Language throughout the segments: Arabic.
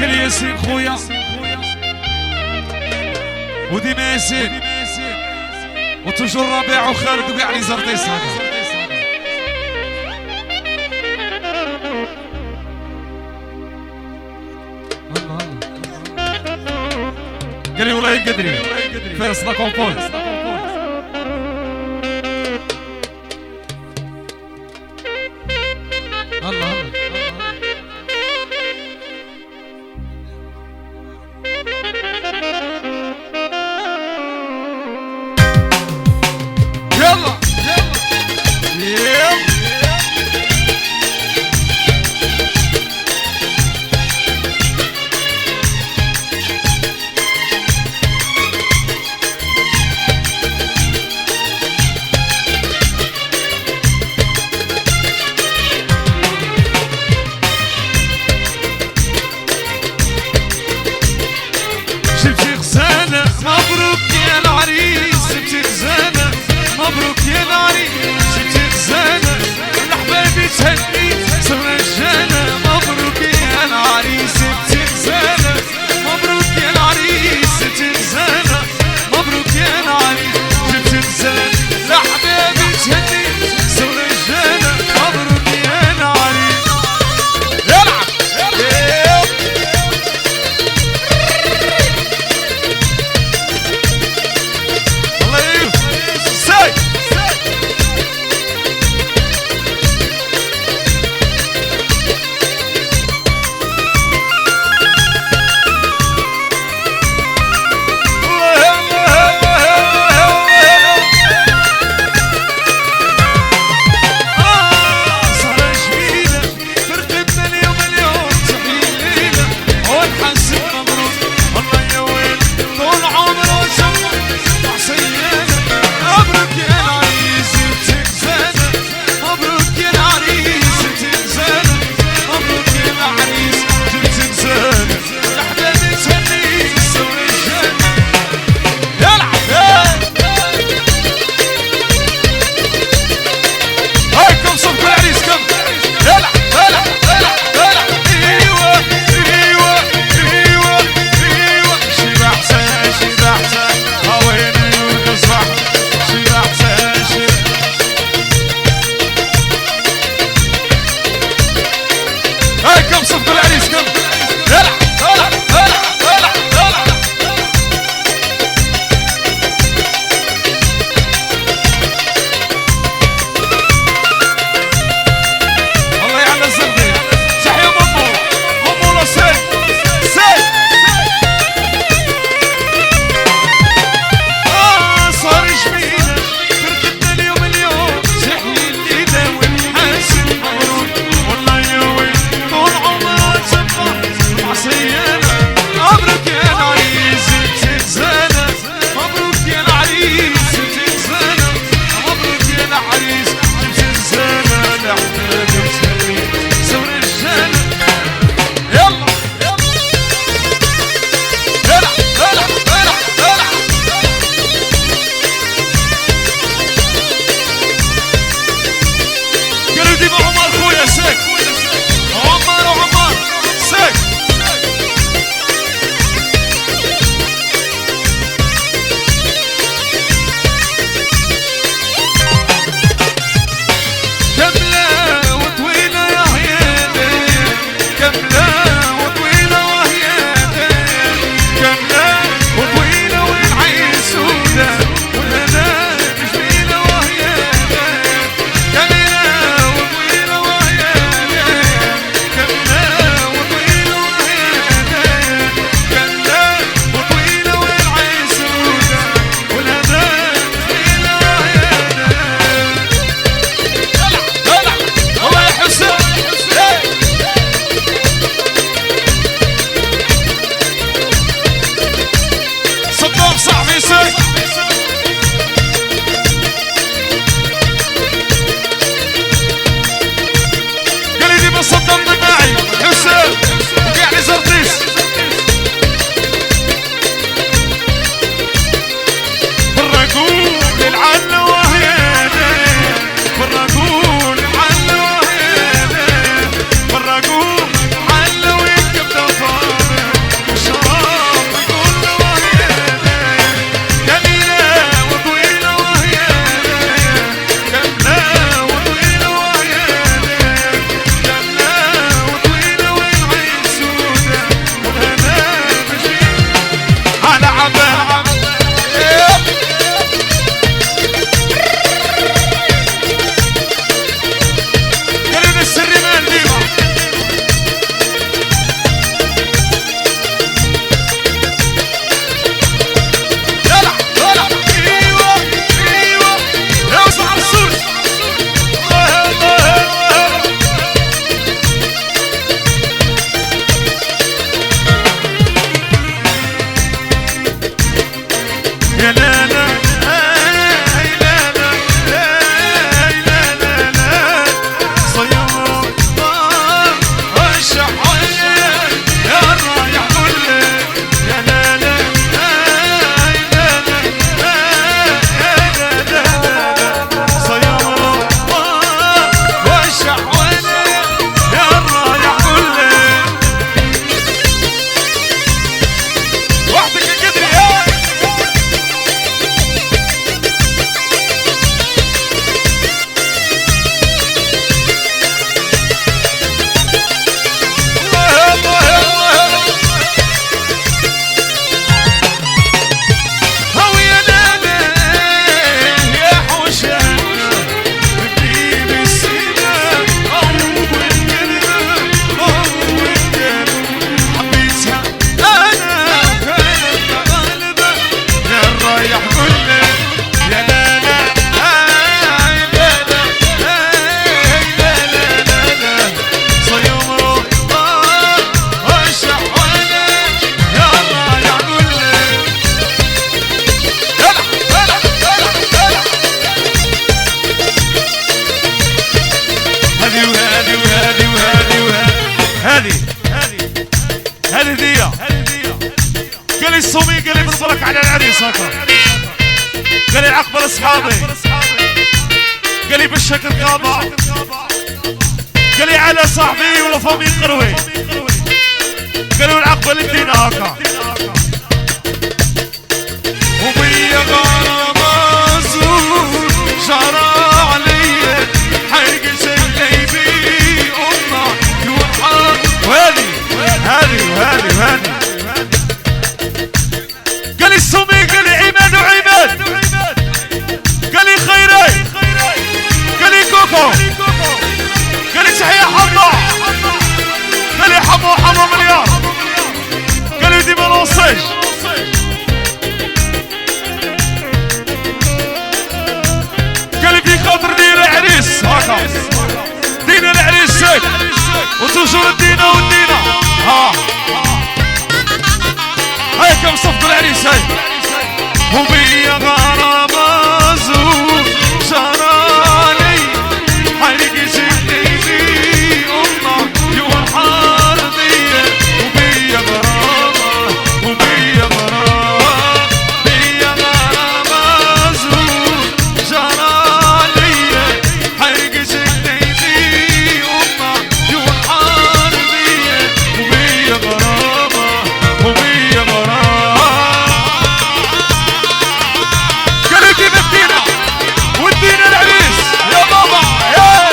قال ياسين خويا وديما ياسين وتوجور ربيع وخالد وكاع لي زرطيس هذا. قال لي والله يقدري فارس لا كومبوز. الله يلا يلا هالهدية قال لي الصومي قال لي بنظرك على العريس هكا قال لي عقبال اصحابي قال لي بالشكل غابة قال لي على صاحبي ولا فمي قروي قالوا العقبال الدين هكا وبيا غرام زور شرع علي حرق سليبي امه يوحى وهذي قال لي السمي قال لي عماد وعماد قال لي خيري قال لي كوكو قال لي تحية حمو قال لي حمو مليار قال لي ديما لونسيج قال لي في خاطر دين العريس هاكا دين العريس سيك وتوجور الدينا والدينا ها هاي كم صفقوا العريس هاي وبيا غرام زور شرالي حرق سليبي امه يوم حارضيه وبيا غرام بيا غرام زور شرالي حرق سليبي امه يوم حارضيه وبيا غرام قالت بدينا ودينا العريس يا بابا يا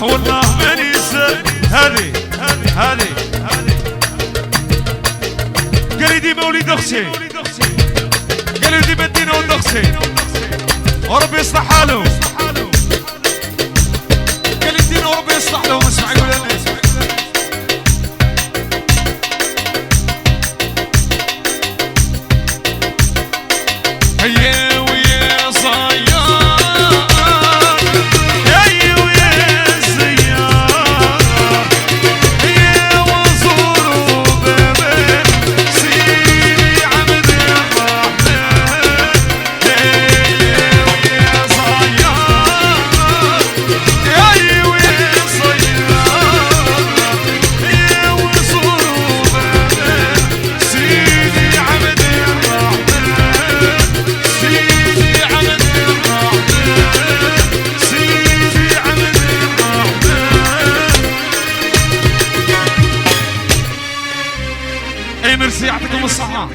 والله ماني سهل هذه قال لي ديما وليد اختي قال لي ديما دينا ولد اختي وربي يصلح حاله قال لي دينا وربي يصلح له اسمع يقول انا هيا ويا صياد ميرسي يعطيكم الصحة